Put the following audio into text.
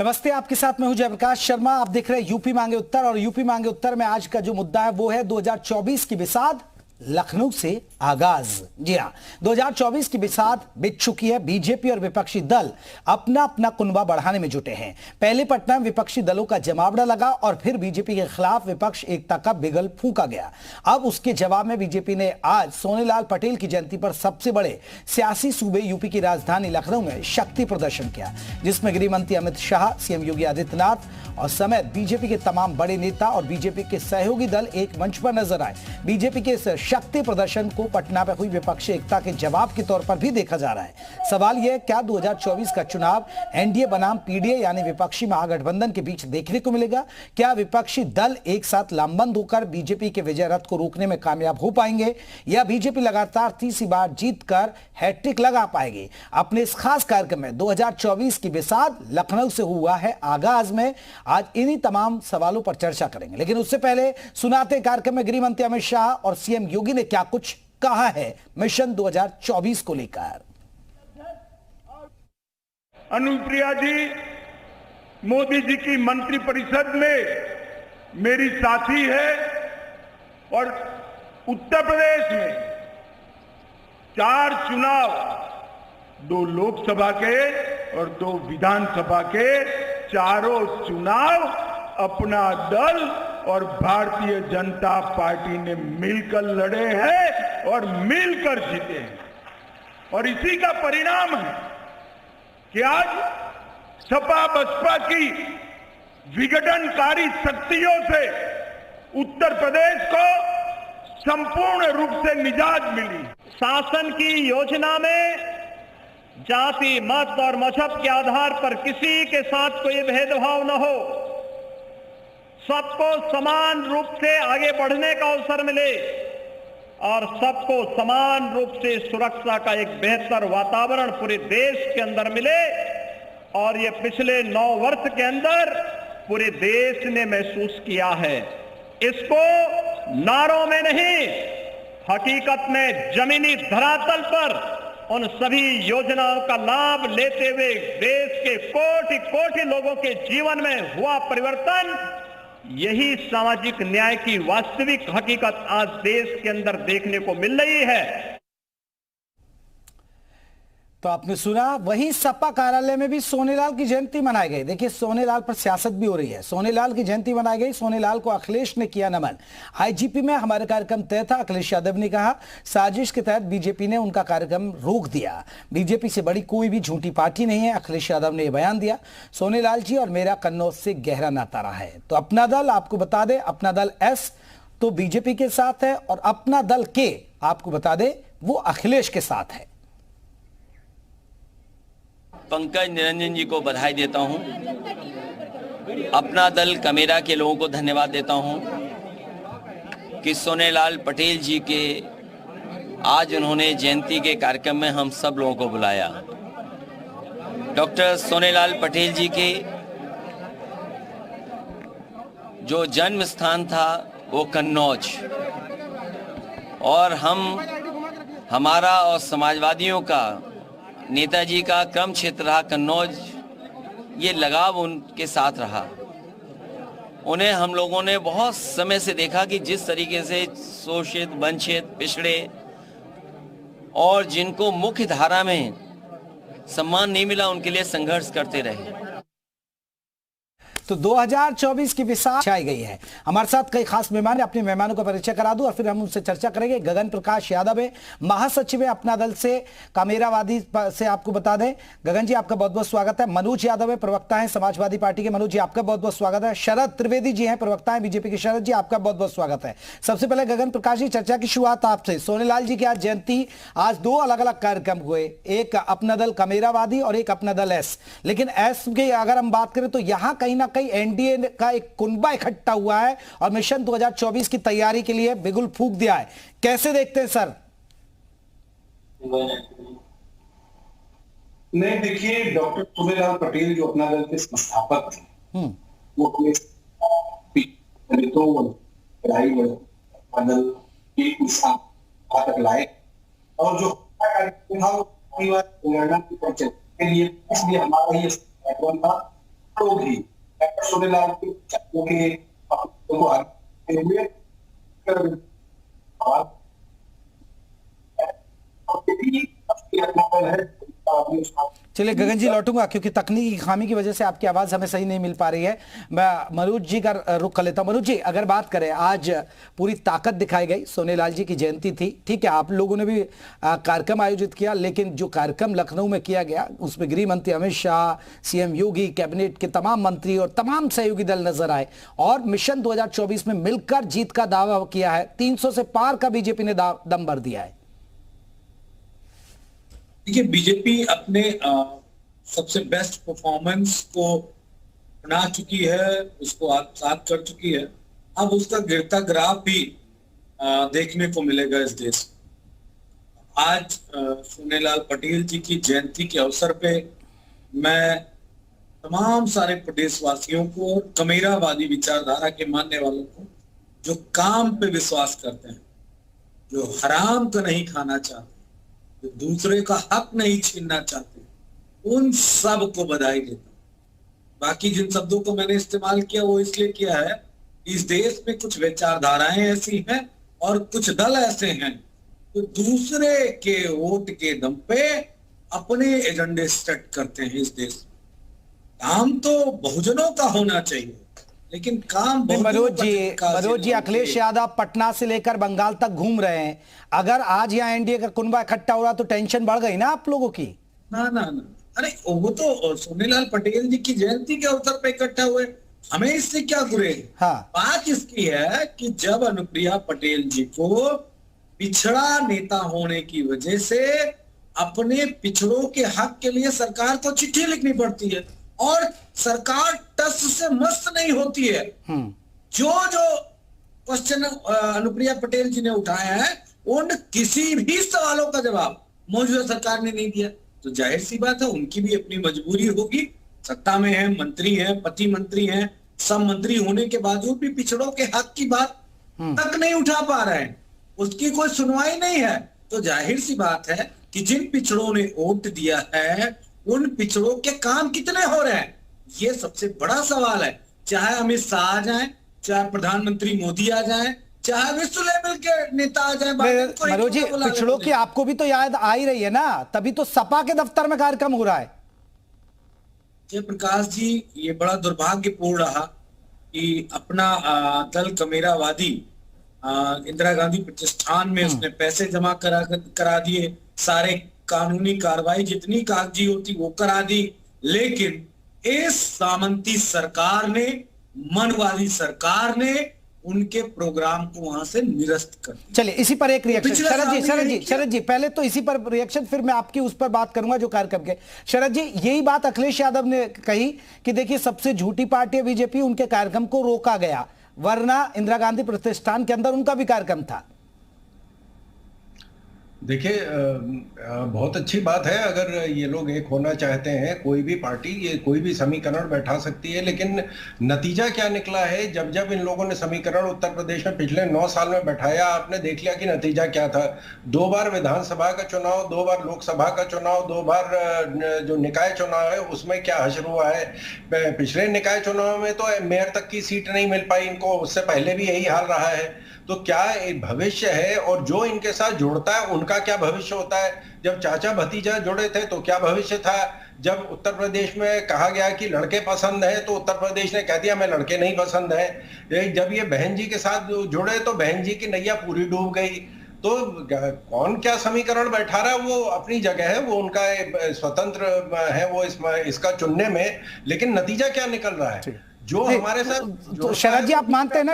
नमस्ते, आपके साथ मैं हूं जयप्रकाश शर्मा। आप देख रहे हैं यूपी मांगे उत्तर, और यूपी मांगे उत्तर में आज का जो मुद्दा है वो है 2024 की बिसात लखनऊ से आगाज। जी हां, 2024 की बिसात बीत चुकी है। बीजेपी और विपक्षी दल अपना अपना कुनबा बढ़ाने में जुटे हैं। पहले पटना में विपक्षी दलों का जमावड़ा लगा और फिर बीजेपी के खिलाफ विपक्ष एकता का बिगल फूंका गया। अब उसके जवाब में बीजेपी ने आज सोनेलाल पटेल की जयंती पर सबसे बड़े सियासी सूबे यूपी की राजधानी लखनऊ में शक्ति प्रदर्शन किया, जिसमें गृह मंत्री अमित शाह, सीएम योगी आदित्यनाथ और समेत बीजेपी के तमाम बड़े नेता और बीजेपी के सहयोगी दल एक मंच पर नजर आए। बीजेपी के इस शक्ति प्रदर्शन को पटना में हुई विपक्षी एकता के जवाब के तौर पर भी देखा जा रहा है। सवाल यह है, क्या 2024 का चुनाव एनडीए बनाम पीडीए यानी विपक्षी महागठबंधन के बीच देखने को मिलेगा? क्या विपक्षी दल एक साथ लामबंद होकर बीजेपी के विजय रथ को रोकने में कामयाब हो पाएंगे, या बीजेपी लगातार तीसरी बार जीतकर हैट्रिक लगा पाएगी? अपने इस खास कार्यक्रम में 2024 की बिसात लखनऊ से हुआ है आगाज में आज इन्हीं तमाम सवालों पर चर्चा करेंगे। लेकिन उससे पहले सुनाते कार्यक्रम में गृह मंत्री अमित शाह और सीएम योगी ने क्या कुछ कहा है मिशन 2024 को लेकर। अनुप्रिया जी मोदी जी की मंत्रिपरिषद में मेरी साथी है और उत्तर प्रदेश में 4 चुनाव, 2 लोकसभा के और 2 विधानसभा के, चारों चुनाव अपना दल और भारतीय जनता पार्टी ने मिलकर लड़े हैं और मिलकर जीते हैं। और इसी का परिणाम है कि आज सपा बसपा की विघटनकारी शक्तियों से उत्तर प्रदेश को संपूर्ण रूप से निजात मिली। शासन की योजना में जाति, मत और मजहब के आधार पर किसी के साथ कोई भेदभाव न हो, सबको समान रूप से आगे बढ़ने का अवसर मिले और सबको समान रूप से सुरक्षा का एक बेहतर वातावरण पूरे देश के अंदर मिले। और ये पिछले 9 वर्ष के अंदर पूरे देश ने महसूस किया है। इसको नारों में नहीं, हकीकत में जमीनी धरातल पर उन सभी योजनाओं का लाभ लेते हुए देश के कोटि-कोटि लोगों के जीवन में हुआ परिवर्तन, यही सामाजिक न्याय की वास्तविक हकीकत आज देश के अंदर देखने को मिल रही है। तो आपने सुना, वही सपा कार्यालय में भी सोनेलाल की जयंती मनाई गई। देखिए, सोनेलाल पर सियासत भी हो रही है। सोनेलाल की जयंती मनाई गई, सोनेलाल को अखिलेश ने किया नमन। आईजीपी में हमारा कार्यक्रम तय था। अखिलेश यादव ने कहा साजिश के तहत बीजेपी ने उनका कार्यक्रम रोक दिया। बीजेपी से बड़ी कोई भी झूठी पार्टी नहीं है, अखिलेश यादव ने यह बयान दिया। सोनेलाल जी और मेरा कन्नौज से गहरा नाता रहा है। तो अपना दल, आपको बता दे, अपना दल एस तो बीजेपी के साथ है, और अपना दल के आपको बता दे वो अखिलेश के साथ है। पंकज निरंजन जी को बधाई देता हूं, अपना दल कमेरा के लोगों को धन्यवाद देता हूं कि सोनेलाल पटेल जी के आज उन्होंने जयंती के कार्यक्रम में हम सब लोगों को बुलाया। डॉक्टर सोनेलाल पटेल जी के जो जन्म स्थान था वो कन्नौज, और हमारा और समाजवादियों का, नेताजी का क्रम क्षेत्र रहा कन्नौज। ये लगाव उनके साथ रहा। उन्हें हम लोगों ने बहुत समय से देखा कि जिस तरीके से शोषित, वंचित, पिछड़े और जिनको मुख्य धारा में सम्मान नहीं मिला, उनके लिए संघर्ष करते रहे। तो 2024 की बिसात छाई गई है। हमारे साथ कई खास मेहमान हैं, अपने मेहमानों का परिचय करा दूं और फिर हम उनसे चर्चा करेंगे। गगन प्रकाश यादव है, महासचिव है अपना दल से, कामेरावादी से, आपको बता दें। गगन जी, आपका बहुत बहुत स्वागत है। मनोज यादव है, प्रवक्ता है समाजवादी पार्टी के। मनोज जी, आपका बहुत बहुत स्वागत है। शरद त्रिवेदी जी हैं, प्रवक्ता है बीजेपी के। शरद जी, आपका बहुत बहुत स्वागत है। सबसे पहले गगन प्रकाश जी, चर्चा की शुरुआत आपसे। सोनेलाल जी की आज जयंती, आज 2 अलग अलग कार्यक्रम हुए, एक अपना दल कमेरावादी और एक अपना दल एस। लेकिन एस की अगर हम बात करें तो यहां कहीं ना एनडीए का एक कुनबा इकट्ठा हुआ है और मिशन 2024 की तैयारी के लिए बिगुल फूंक दिया है। कैसे देखते हैं सर? नहीं, देखिए, डॉक्टर सोनेलाल पटेल जो अपना दल के संस्थापक थे, वो अपने तक लाए, और जो कार्यक्रम था वो इसलिए हमारा ये कार्यक्रम था लोग ही सोनेलाल के बच्चों के को आगे हुए चलिए गगन जी लौटूंगा क्योंकि तकनीकी खामी की वजह से आपकी आवाज हमें सही नहीं मिल पा रही है। मैं मनोज जी का रुख कर लेता हूं। मनोज जी, अगर बात करें, आज पूरी ताकत दिखाई गई, सोनेलाल जी की जयंती थी, ठीक है, आप लोगों ने भी कार्यक्रम आयोजित किया, लेकिन जो कार्यक्रम लखनऊ में किया गया उसमें गृह मंत्री अमित शाह, सीएम योगी, कैबिनेट के तमाम मंत्री और तमाम सहयोगी दल नजर आए और मिशन 2024 में मिलकर जीत का दावा किया है। 300 से पार का बीजेपी ने दम भर दिया है। देखिए, बीजेपी अपने सबसे बेस्ट परफॉर्मेंस को बना चुकी है, उसको आत्मसात कर चुकी है। अब उसका गिरता ग्राफ भी देखने को मिलेगा इस देश में। आज सोनेलाल पटेल जी की जयंती के अवसर पे मैं तमाम सारे प्रदेशवासियों को, कमेरावादी विचारधारा के मानने वालों को, जो काम पे विश्वास करते हैं, जो हराम को नहीं खाना चाहते, जो दूसरे का हक नहीं छीनना चाहते, उन सब को बधाई देता हूं। बाकी जिन शब्दों को मैंने इस्तेमाल किया वो इसलिए किया है, इस देश में कुछ विचारधाराएं ऐसी हैं और कुछ दल ऐसे हैं तो दूसरे के वोट के दम पे अपने एजेंडे सेट करते हैं इस देश में। काम तो बहुजनों का होना चाहिए, लेकिन काम मनोज जी, अखिलेश यादव पटना से लेकर बंगाल तक घूम रहे हैं। अगर आज यहाँ एनडीए का कुनबा इकट्ठा हो रहा तो टेंशन बढ़ गई ना आप लोगों की? ना, अरे वो तो सोनेलाल पटेल जी की जयंती के अवसर पे इकट्ठा हुए, हमें इससे क्या गुरेज। हाँ। बात इसकी है कि जब अनुप्रिया पटेल जी को पिछड़ा नेता होने की वजह से अपने पिछड़ों के हक के लिए सरकार को चिट्ठी लिखनी पड़ती है और सरकार टस से मस्त नहीं होती है। जो क्वेश्चन अनुप्रिया पटेल जी ने उठाया है उन किसी भी सवालों का जवाब मौजूदा सरकार ने नहीं दिया, तो जाहिर सी बात है उनकी भी अपनी मजबूरी होगी। सत्ता में है, मंत्री है, पति मंत्री हैं, सब मंत्री होने के बावजूद भी पिछड़ों के हक की बात तक नहीं उठा पा रहे हैं, उसकी कोई सुनवाई नहीं है। तो जाहिर सी बात है कि जिन पिछड़ों ने वोट दिया है उन पिछड़ों के काम कितने हो रहे हैं, ये सबसे बड़ा सवाल है। चाहे अमित शाह आ जाए, चाहे प्रधानमंत्री मोदी आ जाए, चाहे विश्व लेवल के नेता आ जाए। मनोज जी, पिछड़ों की आपको भी तो याद आ ही रही है ना, तभी तो सपा के दफ्तर में कार्यक्रम हो रहा है। जयप्रकाश जी, ये बड़ा दुर्भाग्यपूर्ण रहा कि अपना दल कमेरावादी इंदिरा गांधी प्रतिष्ठान में उसने पैसे जमा करा दिए, सारे कानूनी कार्रवाई जितनी कागजी होती वो करा दी, लेकिन इस सामंती सरकार ने, मनवादी सरकार ने उनके प्रोग्राम को वहां से निरस्त कर दिया। चलिए इसी पर एक रिएक्शन शरद जी, पहले तो इसी पर रिएक्शन, फिर मैं आपकी उस पर बात करूंगा जो कार्यक्रम के। शरद जी, यही बात अखिलेश यादव ने कही कि देखिए सबसे झूठी पार्टी है बीजेपी, उनके कार्यक्रम को रोका गया, वरना इंदिरा गांधी प्रतिष्ठान के अंदर उनका भी कार्यक्रम था। देखिए, बहुत अच्छी बात है अगर ये लोग एक होना चाहते हैं, कोई भी पार्टी ये कोई भी समीकरण बैठा सकती है, लेकिन नतीजा क्या निकला है? जब जब इन लोगों ने समीकरण उत्तर प्रदेश में पिछले 9 साल में बैठाया, आपने देख लिया कि नतीजा क्या था। 2 बार विधानसभा का चुनाव, 2 बार लोकसभा का चुनाव, 2 बार जो निकाय चुनाव है उसमें क्या हश्र हुआ है। पिछले निकाय चुनाव में तो मेयर तक की सीट नहीं मिल पाई इनको, उससे पहले भी यही हाल रहा है। तो क्या भविष्य है, और जो इनके साथ जुड़ता है उनका क्या भविष्य होता है? जब चाचा भतीजा जुड़े थे तो क्या भविष्य था? जब उत्तर प्रदेश में कहा गया कि लड़के पसंद है तो उत्तर प्रदेश ने कह दिया मैं लड़के नहीं पसंद है। जब ये बहन जी के साथ जुड़े तो बहन जी की नैया पूरी डूब गई। तो कौन क्या समीकरण बैठा रहा है वो अपनी जगह है, वो उनका स्वतंत्र है वो इसका चुनने में, लेकिन नतीजा क्या निकल रहा है जो हमारे साथ। शरद जी, आप मानते हैं ना